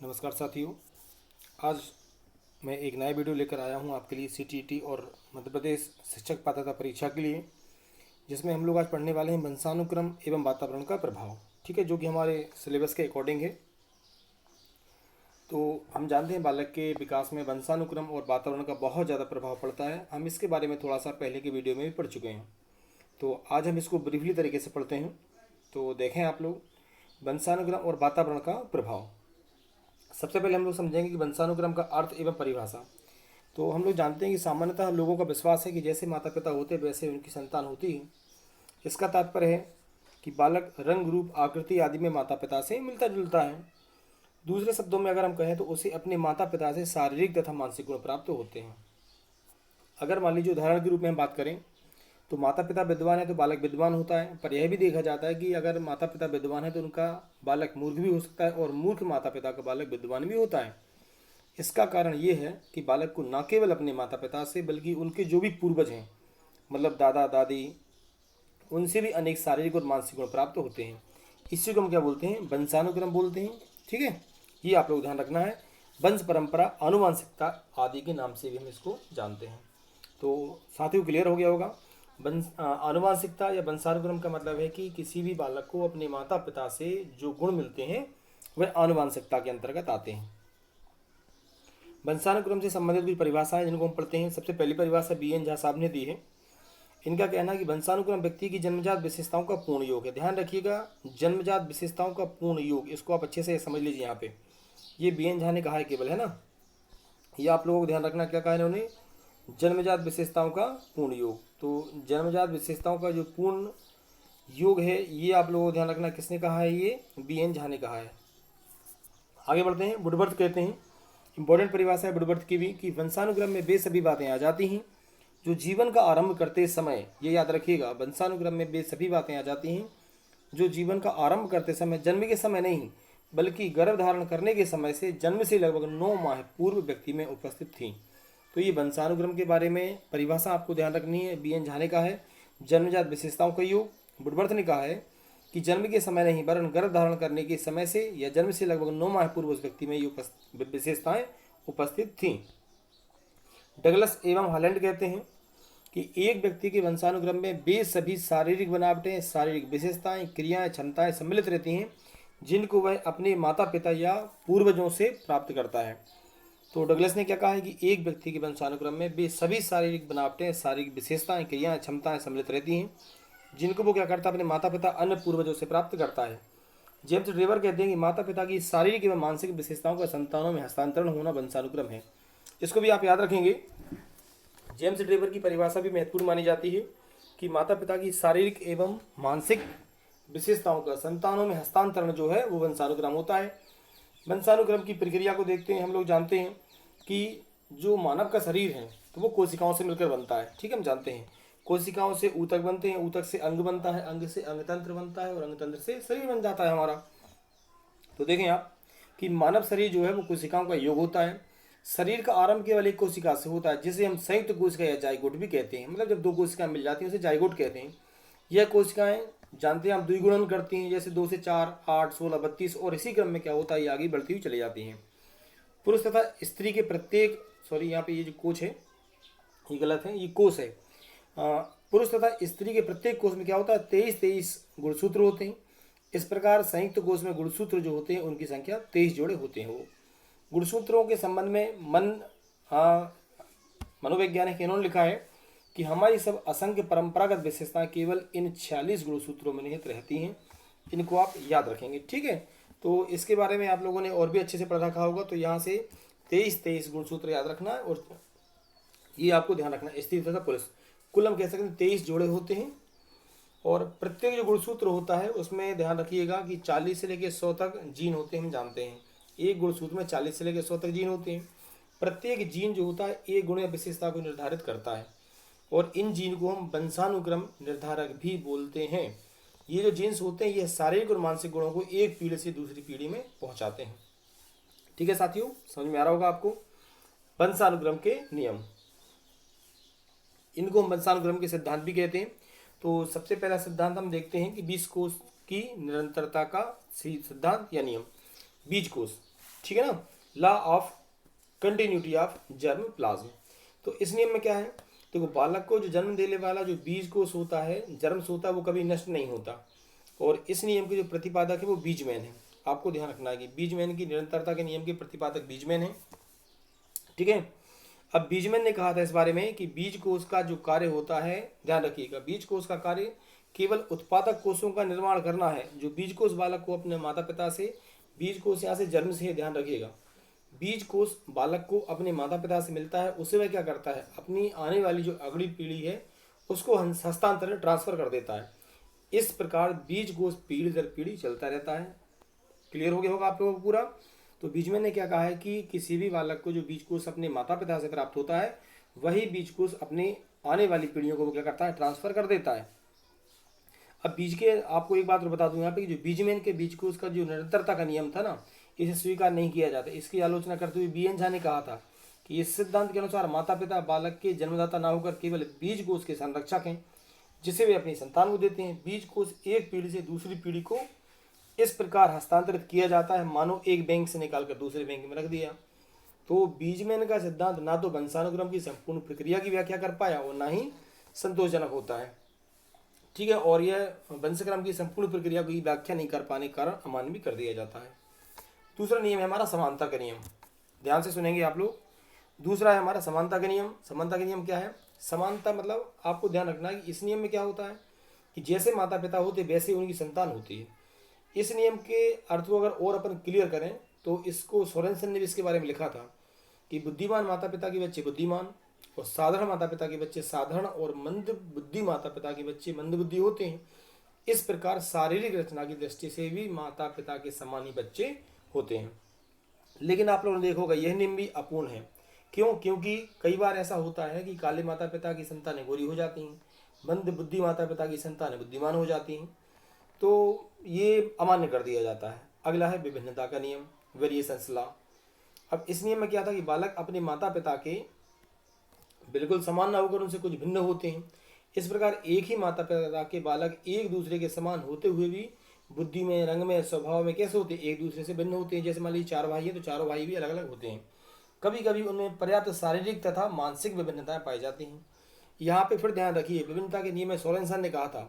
नमस्कार साथियों। आज मैं एक नया वीडियो लेकर आया हूं आपके लिए सीटीईटी और मध्य प्रदेश शिक्षक पात्रता परीक्षा के लिए, जिसमें हम लोग आज पढ़ने वाले हैं वंशानुक्रम एवं वातावरण का प्रभाव। ठीक है, जो कि हमारे सिलेबस के अकॉर्डिंग है। तो हम जानते हैं बालक के विकास में वंशानुक्रम और वातावरण का बहुत ज़्यादा प्रभाव पड़ता है। हम इसके बारे में थोड़ा सा पहले के वीडियो में भी पढ़ चुके हैं, तो आज हम इसको ब्रीफली तरीके से पढ़ते हैं। तो देखें आप लोग, वंशानुक्रम और वातावरण का प्रभाव। सबसे पहले हम लोग समझेंगे कि वंशानुक्रम का अर्थ एवं परिभाषा। तो हम लोग जानते हैं कि सामान्यतः लोगों का विश्वास है कि जैसे माता पिता होते वैसे उनकी संतान होती है। इसका तात्पर्य है कि बालक रंग, रूप, आकृति आदि में माता पिता से मिलता जुलता है। दूसरे शब्दों में अगर हम कहें तो उसे अपने माता पिता से शारीरिक तथा मानसिक गुण प्राप्त होते हैं। अगर मान लीजिए उदाहरण के रूप में हम बात करें तो माता पिता विद्वान है तो बालक विद्वान होता है, पर यह भी देखा जाता है कि अगर माता पिता विद्वान है तो उनका बालक मूर्ख भी हो सकता है और मूर्ख माता पिता का बालक विद्वान भी होता है। इसका कारण ये है कि बालक को न केवल अपने माता पिता से बल्कि उनके जो भी पूर्वज हैं, मतलब दादा दादी, उनसे भी अनेक शारीरिक और मानसिक गुण प्राप्त होते हैं। इसी को हम क्या बोलते हैं? वंशानुक्रम बोलते हैं। ठीक है, ये आप लोग ध्यान रखना है। वंश परंपरा, आनुवांशिकता आदि के नाम से भी हम इसको जानते हैं। तो साथियों, क्लियर हो गया होगा। आनुवांशिकता या वंशानुक्रम का मतलब है कि किसी भी बालक को अपने माता पिता से जो गुण मिलते हैं वह आनुवांशिकता के अंतर्गत आते हैं। वंशानुक्रम से संबंधित कुछ परिभाषाएं जिनको हम पढ़ते हैं। सबसे पहली परिभाषा BN झा साहब ने दी है। इनका कहना है कि वंशानुक्रम व्यक्ति की जन्मजात विशेषताओं का पूर्ण योग है। ध्यान रखिएगा, जन्मजात विशेषताओं का पूर्ण योग, इसको आप अच्छे से समझ लीजिए। यहाँ पे ये BN झा ने कहा है केवल, है ना। ये आप लोगों को ध्यान रखना, क्या कहा इन्होंने? जन्मजात विशेषताओं का पूर्ण योग। तो जन्मजात विशेषताओं का जो पूर्ण योग है, ये आप लोगों को ध्यान रखना किसने कहा है? ये BN झा ने कहा है। आगे बढ़ते हैं। वुडवर्थ कहते हैं, इंपॉर्टेंट परिभाषा है वुडवर्थ की भी, कि वंशानुक्रम में वे सभी बातें आ जाती हैं जो जीवन का आरंभ करते समय, ये याद रखिएगा, वंशानुक्रम में वे सभी बातें आ जाती हैं जो जीवन का आरंभ करते समय, जन्म के समय नहीं बल्कि गर्भ धारण करने के समय से जन्म से लगभग 9 माह पूर्व व्यक्ति में उपस्थित थी। तो ये वंशानुक्रम के बारे में परिभाषा आपको ध्यान रखनी है। BN झा ने कहा है जन्मजात विशेषताओं का योग। वुडवर्थ ने कहा है कि जन्म के समय नहीं वरन गर्भ धारण करने के समय से या जन्म से लगभग 9 माह पूर्व उस व्यक्ति में ये विशेषताएं उपस्थित थीं। डगलस एवं हॉलैंड कहते हैं कि एक व्यक्ति के वंशानुक्रम में वे सभी शारीरिक बनावटें, शारीरिक विशेषताएं, क्रियाएं, क्षमताएं सम्मिलित रहती हैं जिनको वह अपने माता पिता या पूर्वजों से प्राप्त करता है। तो डगलस ने क्या कहा है कि एक व्यक्ति के वंशानुक्रम में वे सभी शारीरिक बनावटें, शारीरिक विशेषताएं, क्रियाएं, क्षमताएं सम्मिलित रहती हैं जिनको वो क्या करता है? अपने माता पिता, अन्य पूर्वजों से प्राप्त करता है। जेम्स ड्रेवर कहते हैं कि माता पिता की शारीरिक एवं मानसिक विशेषताओं का संतानों में हस्तांतरण होना वंशानुक्रम है। इसको भी आप याद रखेंगे। जेम्स ड्रेवर की परिभाषा भी महत्वपूर्ण मानी जाती है कि माता पिता की शारीरिक एवं मानसिक विशेषताओं का संतानों में हस्तांतरण जो है वो वंशानुक्रम होता है। वंशानुक्रम की प्रक्रिया को देखते हैं। हम लोग जानते हैं कि जो मानव का शरीर है तो वो कोशिकाओं से मिलकर बनता है। ठीक है, हम जानते हैं कोशिकाओं से ऊतक बनते हैं, ऊतक से अंग बनता है, अंग से अंगतंत्र बनता है और अंगतंत्र से शरीर बन जाता है हमारा। तो देखें आप कि मानव शरीर जो है वो कोशिकाओं का योग होता है। शरीर का आरंभ केवल एक कोशिका से होता है जिसे हम संयुक्त कोशिका या जाइगोट भी कहते हैं। मतलब जब दो कोशिकाएं मिल जाती हैं उसे जाइगोट कहते हैं। यह कोशिकाएं जानते हैं हम द्विगुणन करती हैं, जैसे 2 से 4, 8, 16, 32 और इसी क्रम में क्या होता है? ये आगे बढ़ती हुई चली जाती हैं। पुरुष तथा स्त्री के प्रत्येक, सॉरी यहाँ पे ये जो कोश है ये गलत है, ये कोश है। पुरुष तथा स्त्री के प्रत्येक कोश में क्या होता है? 23 गुणसूत्र होते हैं। इस प्रकार संयुक्त कोश में गुणसूत्र जो होते हैं उनकी संख्या 23 जोड़े होते हैं। वो गुणसूत्रों के संबंध में मनोवैज्ञानिक इन्होंने लिखा है कि हमारी सब असंख्य परंपरागत विशेषताएं केवल इन 46 गुणसूत्रों में निहित रहती हैं। इनको आप याद रखेंगे। ठीक है, तो इसके बारे में आप लोगों ने और भी अच्छे से पढ़ रखा होगा। तो यहाँ से 23 गुणसूत्र याद रखना है और ये आपको ध्यान रखना है। स्त्री तथा पुरुष कुल हम कह सकते हैं 23 जोड़े होते हैं और प्रत्येक जो गुणसूत्र होता है उसमें ध्यान रखिएगा कि 40 से लेकर 100 तक जीन होते हैं। हम जानते हैं एक गुणसूत्र में 40 से लेकर 100 तक जीन होते हैं। प्रत्येक जीन जो होता है एक गुण या विशेषता को निर्धारित करता है और इन जीन को हम वंशानुक्रम निर्धारक भी बोलते हैं। ये जो जीन्स होते हैं ये शारीरिक और मानसिक गुणों को एक पीढ़ी से दूसरी पीढ़ी में पहुंचाते हैं। ठीक है साथियों, समझ में आ रहा होगा आपको। वंशानुक्रम के नियम, इनको हम वंशानुक्रम के सिद्धांत भी कहते हैं। तो सबसे पहला सिद्धांत हम देखते हैं कि बीज कोश की निरंतरता का सिद्धांत या नियम। बीज कोश, ठीक है ना, law of continuity of germ plasm. तो इस नियम में क्या है, देखो बालक को जो जन्म देने वाला जो बीज कोष होता है, जर्म होता है, वो कभी नष्ट नहीं होता। और इस नियम के जो प्रतिपादक है वो बीजमैन है। आपको ध्यान रखना है कि बीजमैन की निरंतरता के नियम के प्रतिपादक बीजमैन है। ठीक है, अब बीजमैन ने कहा था इस बारे में कि बीज कोष का जो कार्य होता है, ध्यान रखिएगा, बीज कोष का कार्य केवल उत्पादक कोषों का निर्माण करना है। जो बीज कोष बालक को अपने माता पिता से, बीज कोष यहाँ से जन्म से है, ध्यान रखिएगा, बीज कोष बालक को अपने माता पिता से मिलता है, उसे वह क्या करता है, अपनी आने वाली जो अगली पीढ़ी है उसको हस्तांतरण ट्रांसफर कर देता है। इस प्रकार बीज कोष पीढ़ी दर पीढ़ी चलता रहता है। क्लियर हो गया होगा आप लोगों को पूरा। तो बीजमैन ने क्या कहा है कि किसी भी बालक को जो बीज कोष अपने माता पिता से प्राप्त होता है, वही बीज कोष अपने आने वाली पीढ़ियों को वो क्या करता है, ट्रांसफर कर देता है। अब बीज के आपको एक बात और बता दूं यहाँ पे, जो बीजमैन के बीज कोष का जो निरंतरता का नियम था ना, इसे स्वीकार नहीं किया जाता। इसकी आलोचना करते हुए बी एन झा ने कहा था कि इस सिद्धांत के अनुसार माता पिता बालक के जन्मदाता ना होकर केवल बीज कोष के संरक्षक हैं, जिसे वे अपनी संतान को देते हैं। बीज कोष एक पीढ़ी से दूसरी पीढ़ी को इस प्रकार हस्तांतरित किया जाता है मानो एक बैंक से निकालकर दूसरे बैंक में रख दिया। तो बीजमैन का सिद्धांत ना तो वंशानुक्रम की संपूर्ण प्रक्रिया की व्याख्या कर पाया और ना ही संतोषजनक होता है। ठीक है, और यह वंशक्रम की संपूर्ण प्रक्रिया की व्याख्या नहीं कर पाने के कारण अमान्य भी कर दिया जाता है। दूसरा नियम है हमारा समानता का नियम, ध्यान से सुनेंगे आप लोग। दूसरा है हमारा समानता का नियम। समानता का नियम क्या है, समानता मतलब आपको ध्यान रखना है कि इस नियम में क्या होता है कि जैसे माता पिता होते वैसे उनकी संतान होती है। इस नियम के अर्थ को अगर और अपन क्लियर करें तो इसको सोरेनसन ने भी इसके बारे में लिखा था कि बुद्धिमान माता पिता के बच्चे बुद्धिमान और साधारण माता पिता के बच्चे साधारण और मंद बुद्धि माता पिता के बच्चे मंद बुद्धि होते हैं। इस प्रकार शारीरिक रचना की दृष्टि से भी माता पिता के समान ही बच्चे होते हैं। लेकिन आप लोगों ने देखा होगा यह नियम भी अपूर्ण है। क्यों, क्योंकि कई बार ऐसा होता है कि काले माता पिता की संतानें गोरी हो जाती हैं, मंद बुद्धि माता पिता की संतानें बुद्धिमान हो जाती हैं, तो ये अमान्य कर दिया जाता है। अगला है विभिन्नता का नियम, वेरिएशंस लॉ। अब इस नियम में क्या था कि बालक अपने माता पिता के बिल्कुल समान ना होकर उनसे कुछ भिन्न होते हैं। इस प्रकार एक ही माता पिता के बालक एक दूसरे के समान होते हुए भी बुद्धि में, रंग में, स्वभाव में कैसे होते हैं, एक दूसरे से भिन्न होते हैं। जैसे मान लीजिए 4 भाई हैं तो चारों भाई भी अलग अलग होते हैं। कभी कभी उनमें पर्याप्त शारीरिक तथा मानसिक विभिन्नताएं पाई जाती हैं। यहाँ पे फिर ध्यान रखिए, विभिन्नता के नियम में सोरेनसन ने कहा था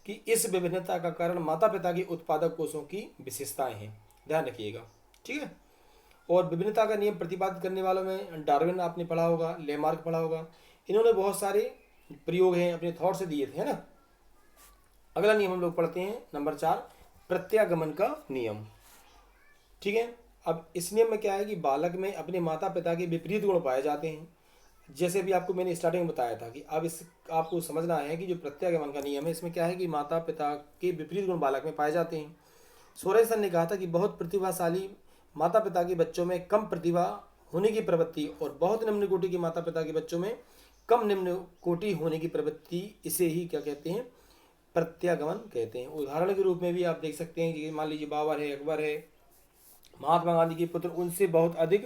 कि इस विभिन्नता का कारण माता पिता के उत्पादक कोषों की विशेषताएं हैं। ध्यान रखिएगा, ठीक है। और विभिन्नता का नियम प्रतिपादित करने वालों में डार्विन आपने पढ़ा होगा, लेमार्क पढ़ा होगा। इन्होंने बहुत सारे प्रयोग हैं अपने थॉट से दिए थे, है ना। अगला नियम हम लोग पढ़ते हैं नंबर 4, प्रत्यागमन का नियम। ठीक है, अब इस नियम में क्या है कि बालक में अपने माता पिता के विपरीत गुण पाए जाते हैं। जैसे भी आपको मैंने स्टार्टिंग में बताया था कि अब इस आपको समझना है कि जो प्रत्यागमन का नियम है इसमें क्या है कि माता पिता के विपरीत गुण बालक में पाए जाते हैं। सोरेनसन ने कहा था कि बहुत प्रतिभाशाली माता पिता के बच्चों में कम प्रतिभा होने की प्रवृत्ति और बहुत निम्न कोटि के माता पिता के बच्चों में कम निम्न कोटि होने की प्रवृत्ति, इसे ही क्या कहते हैं, प्रत्यागमन कहते हैं। उदाहरण के रूप में भी आप देख सकते हैं कि मान लीजिए बाबर है, अकबर है, महात्मा गांधी के पुत्र उनसे बहुत अधिक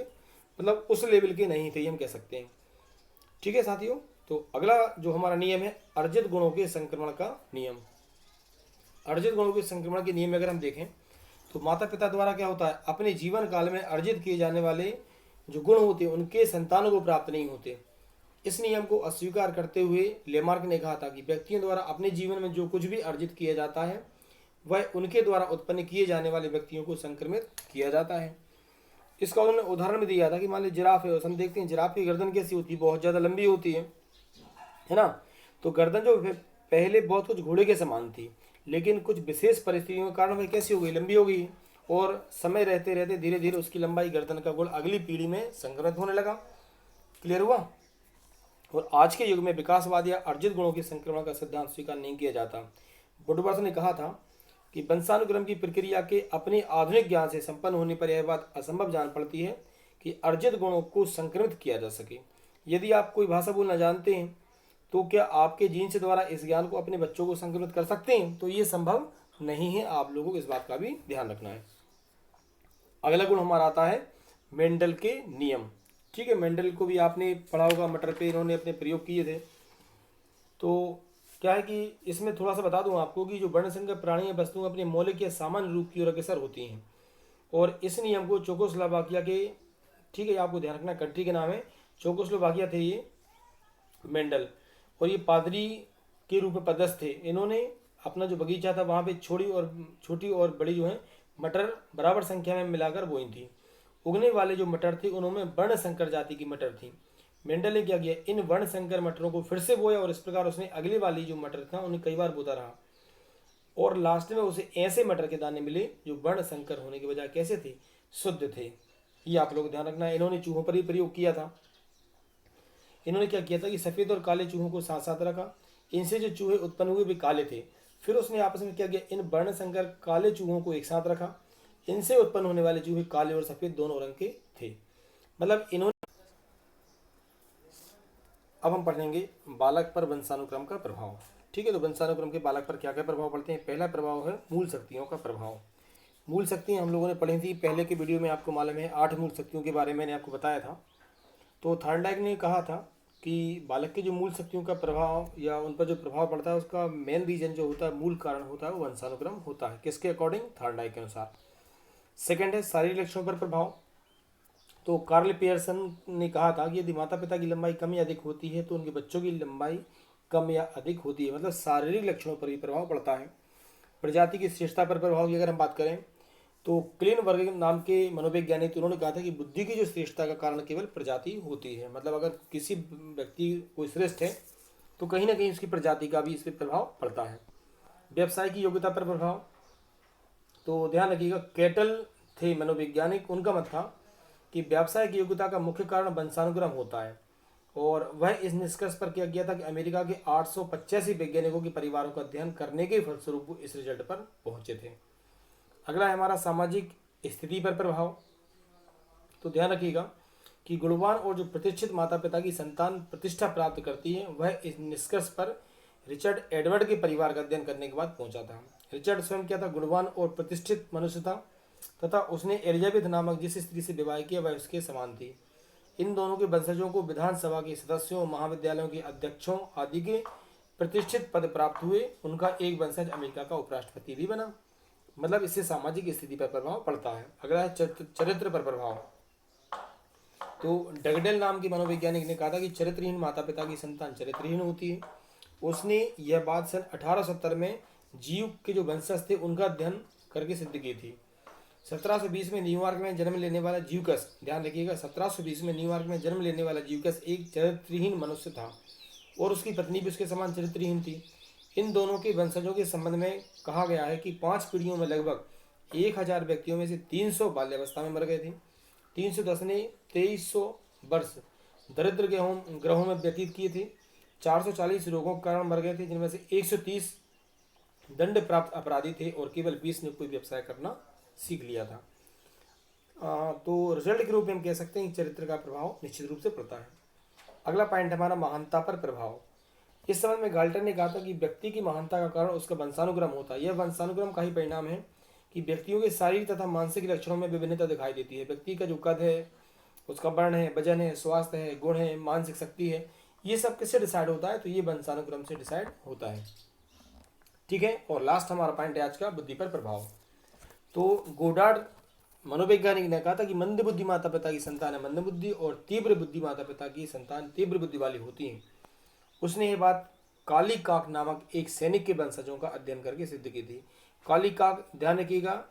मतलब उस लेवल के नहीं थे, हम कह सकते हैं। ठीक है साथियों, तो अगला जो हमारा नियम है अर्जित गुणों के संक्रमण का नियम। अर्जित गुणों के संक्रमण के नियम में अगर हम देखें तो माता पिता द्वारा क्या होता है, अपने जीवन काल में अर्जित किए जाने वाले जो गुण होते हैं उनके संतानों को प्राप्त नहीं होते। इस नियम को अस्वीकार करते हुए लेमार्क ने कहा था कि व्यक्तियों द्वारा अपने जीवन में जो कुछ भी अर्जित किया जाता है वह उनके द्वारा उत्पन्न किए जाने वाले व्यक्तियों को संक्रमित किया जाता है। इसका उन्होंने उदाहरण भी दिया था कि मान लीजिए जिराफ है, हम देखते हैं जिराफ की गर्दन कैसी होती है, बहुत ज़्यादा लंबी होती है ना। तो गर्दन जो पहले बहुत कुछ घोड़े के समान थी, लेकिन कुछ विशेष परिस्थितियों के कारण वह कैसी हो गई, लंबी हो गई, और समय रहते रहते धीरे धीरे उसकी लंबाई गर्दन का गुण अगली पीढ़ी में संक्रमित होने लगा। क्लियर हुआ। और आज के युग में विकासवाद या अर्जित गुणों के संक्रमण का सिद्धांत स्वीकार नहीं किया जाता। वुडवर्थ ने कहा था कि वंशानुक्रम की प्रक्रिया के अपने आधुनिक ज्ञान से संपन्न होने पर यह बात असंभव जान पड़ती है कि अर्जित गुणों को संक्रमित किया जा सके। यदि आप कोई भाषा बोलना जानते हैं तो क्या आपके जीन्स द्वारा इस ज्ञान को अपने बच्चों को संक्रमित कर सकते हैं? तो ये संभव नहीं है। आप लोगों को इस बात का भी ध्यान रखना है। अगला गुण हमारा आता है मेंडल के नियम। ठीक है, मेंडल को भी आपने पढ़ा होगा, मटर पे इन्होंने अपने प्रयोग किए थे। तो क्या है कि इसमें थोड़ा सा बता दूं आपको कि जो वर्णसंकर प्राणी या वस्तुएं अपने मौलिक या सामान्य रूप की ओर अग्रसर होती हैं और इस नियम को चेकोस्लोवाकिया के, ठीक है, आपको ध्यान रखना कंट्री के नाम है चेकोस्लोवाकिया थे ये मेंडल, और ये पादरी के रूप में पदस्थ थे। इन्होंने अपना जो बगीचा था वहाँ पे छोटी और बड़ी जो है मटर बराबर संख्या में मिलाकर बोई थी। उगने वाले जो मटर थे उनमें वर्ण संकर जाति की मटर थी। मेंडल ने क्या किया, इन वर्ण संकर मटरों को फिर से बोया, और इस प्रकार उसने अगली वाली जो मटर था उन्हें कई बार बोता रहा, और लास्ट में उसे ऐसे मटर के दाने मिले जो वर्ण संकर होने के बजाय कैसे थे, शुद्ध थे। ये आप लोग ध्यान रखना है। इन्होंने चूहों पर ही प्रयोग किया था। इन्होंने क्या किया था कि सफ़ेद और काले चूहों को साथ साथ रखा। इनसे जो चूहे उत्पन्न हुए वे काले थे। फिर उसने आपस में क्या किया, इन वर्ण संकर काले चूहों को एक साथ रखा। इनसे उत्पन्न होने वाले चूहे काले और सफ़ेद दोनों रंग के थे। मतलब इन्होंने, अब हम पढ़ेंगे बालक पर वंशानुक्रम का प्रभाव। ठीक है, तो वंशानुक्रम के बालक पर क्या क्या प्रभाव पड़ते हैं। पहला प्रभाव है मूल शक्तियों का प्रभाव। मूल शक्तियाँ हम लोगों ने पढ़ी थी पहले के वीडियो में, आपको मालूम है 8 मूल शक्तियों के बारे में मैंने आपको बताया था। तो थॉर्नडाइक ने कहा था कि बालक के जो मूल शक्तियों का प्रभाव या उन पर जो प्रभाव पड़ता है उसका मेन रीजन जो होता है, मूल कारण होता है, वो वंशानुक्रम होता है। किसके अकॉर्डिंग, थॉर्नडाइक के अनुसार। सेकंड है शारीरिक लक्षणों पर प्रभाव। तो कार्ल पियर्सन ने कहा था कि यदि माता पिता की लंबाई कम या अधिक होती है तो उनके बच्चों की लंबाई कम या अधिक होती है। मतलब शारीरिक लक्षणों पर भी प्रभाव पड़ता है। प्रजाति की श्रेष्ठता पर प्रभाव की अगर हम बात करें तो क्लीन वर्ग नाम के मनोवैज्ञानिक, उन्होंने कहा था कि बुद्धि की जो श्रेष्ठता का कारण केवल प्रजाति होती है। मतलब अगर किसी व्यक्ति कोई श्रेष्ठ है तो कहीं ना कहीं उसकी प्रजाति का भी इस पर प्रभाव पड़ता है। व्यवसाय की योग्यता पर प्रभाव, तो ध्यान रखिएगा, कैटल थे मनोवैज्ञानिक, उनका मत था कि व्यवसाय की योग्यता का मुख्य कारण वंशानुक्रम होता है। और वह इस निष्कर्ष पर क्या किया था कि अमेरिका के 885 वैज्ञानिकों के परिवारों का अध्ययन करने के फलस्वरूप वो इस रिजल्ट पर पहुंचे थे। अगला है हमारा सामाजिक स्थिति पर प्रभाव। तो ध्यान रखिएगा कि गुणवान और जो प्रतिष्ठित माता पिता की संतान प्रतिष्ठा प्राप्त करती है, वह इस निष्कर्ष पर रिचर्ड एडवर्ड के परिवार का अध्ययन करने के बाद पहुंचा था। रिचर्ड स्वयं क्या था, गुणवान और प्रतिष्ठित मनुष्य था, तथा उसने एलिजाबेथ नामक जिस स्त्री से विवाह किया वह उसके समान थी। इन दोनों के वंशजों को विधानसभा के सदस्यों, महाविद्यालयों के अध्यक्षों आदि के प्रतिष्ठित पद प्राप्त हुए। उनका एक वंशज अमेरिका का उपराष्ट्रपति भी बना। मतलब इससे सामाजिक स्थिति पर प्रभाव पड़ता है। अगला है चरित्र पर प्रभाव। तो डगडेल नाम के मनोवैज्ञानिक ने कहा था कि चरित्रहीन माता पिता की संतान चरित्रहीन होती है। उसने यह बात सन 1870 में जीव के जो वंशज थे उनका अध्ययन करके सिद्ध की थी। 1720 में न्यूयॉर्क में जन्म लेने वाला ज्यूकस, ध्यान रखिएगा, 1720 में न्यूयॉर्क में जन्म लेने वाला ज्यूकस एक चरित्रहीन मनुष्य था और उसकी पत्नी भी उसके समान चरित्रहीन थी। इन दोनों के वंशजों के संबंध में कहा गया है कि 5 पीढ़ियों में लगभग 1000 व्यक्तियों में से 300 बाल्यावस्था में मर गए थे। 310 ने 2300 वर्ष दरिद्र ग्रहों में व्यतीत किए थे। 440 रोगों के कारण मर गए थे, जिनमें से 130 दंड प्राप्त अपराधी थे और केवल 20 ने कोई व्यवसाय करना सीख लिया था। तो रिजल्ट के रूप में हम कह सकते हैं कि चरित्र का प्रभाव निश्चित रूप से पड़ता है। अगला पॉइंट हमारा महानता पर प्रभाव। इस समय में गाल्टन ने कहा था कि व्यक्ति की महानता का कारण उसका वंशानुक्रम होता है। यह वंशानुक्रम का ही परिणाम है कि व्यक्तियों के शारीरिक तथा मानसिक लक्षणों में विभिन्नता दिखाई देती है। व्यक्ति का जो कद है, उसका वर्ण है, वजन है, स्वास्थ्य है, गुण है, मानसिक शक्ति है, ये सब किससे डिसाइड होता है, तो ये वंशानुक्रम से डिसाइड होता है। ठीक है, और लास्ट हमारा पॉइंट है आज का, बुद्धि पर प्रभाव। तो गोडार्ड मनोवैज्ञानिक ने कहा था कि मंद बुद्धि माता पिता की संतान है मंद बुद्धि और तीव्र बुद्धि माता पिता की संतान तीव्र बुद्धि वाली होती है। उसने ये बात काली काक नामक एक सैनिक के वंशजों का अध्ययन करके सिद्ध की थी। काली काक, ध्यान रखिएगा,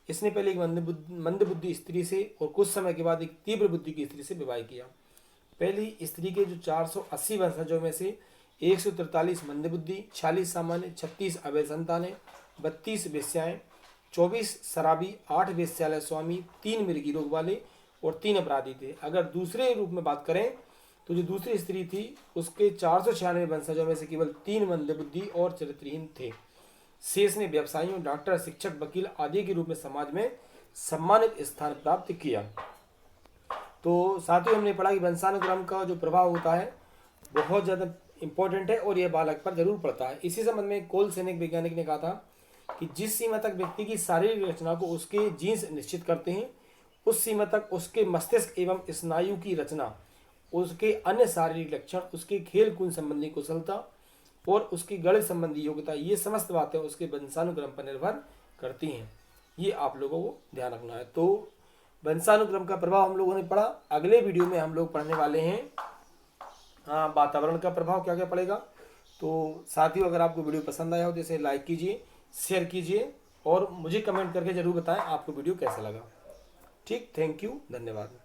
इसने पहले एक मंद बुद्धि स्त्री से और कुछ समय के बाद एक तीव्र बुद्धि की स्त्री से विवाह किया। पहली स्त्री के जो 480 वंशजों में से 143 मंद बुद्धि, 46 सामान्य, 36 अवैध संतानें, 32 वेश्याएं, 24 शराबी, 8 वेश्यालय स्वामी, 3 मिर्गी रोग वाले और 3 अपराधी थे। अगर दूसरे रूप में बात करें तो जो दूसरी स्त्री थी उसके 496 वंशजों में से केवल 3 मंदबुद्धि और चरित्रहीन थे। शेष ने व्यवसायियों, डॉक्टर, शिक्षक, वकील आदि के रूप में समाज में सम्मानित स्थान प्राप्त किया। तो साथियों, हमने पढ़ा कि वंशानुक्रम का जो प्रभाव होता है बहुत ज़्यादा इंपॉर्टेंट है और यह बालक पर जरूर पड़ता है। इसी संबंध में कोल सेनेक वैज्ञानिक ने कहा था कि जिस सीमा तक व्यक्ति की शारीरिक रचना को उसके जीन्स निश्चित करते हैं, उस सीमा तक उसके मस्तिष्क एवं स्नायु की रचना, उसके अन्य शारीरिक लक्षण, उसके खेल कूद संबंधी कुशलता और उसकी गणित संबंधी योग्यता, ये समस्त बातें उसके वंशानुक्रम पर निर्भर करती हैं। ये आप लोगों को ध्यान रखना है। तो वंशानुक्रम का प्रभाव हम लोगों ने पढ़ा। अगले वीडियो में हम लोग पढ़ने वाले हैं वातावरण का प्रभाव क्या क्या पड़ेगा। तो साथियों, अगर आपको वीडियो पसंद आया हो तो इसे लाइक कीजिए, शेयर कीजिए और मुझे कमेंट करके ज़रूर बताएं आपको वीडियो कैसा लगा। ठीक, थैंक यू, धन्यवाद।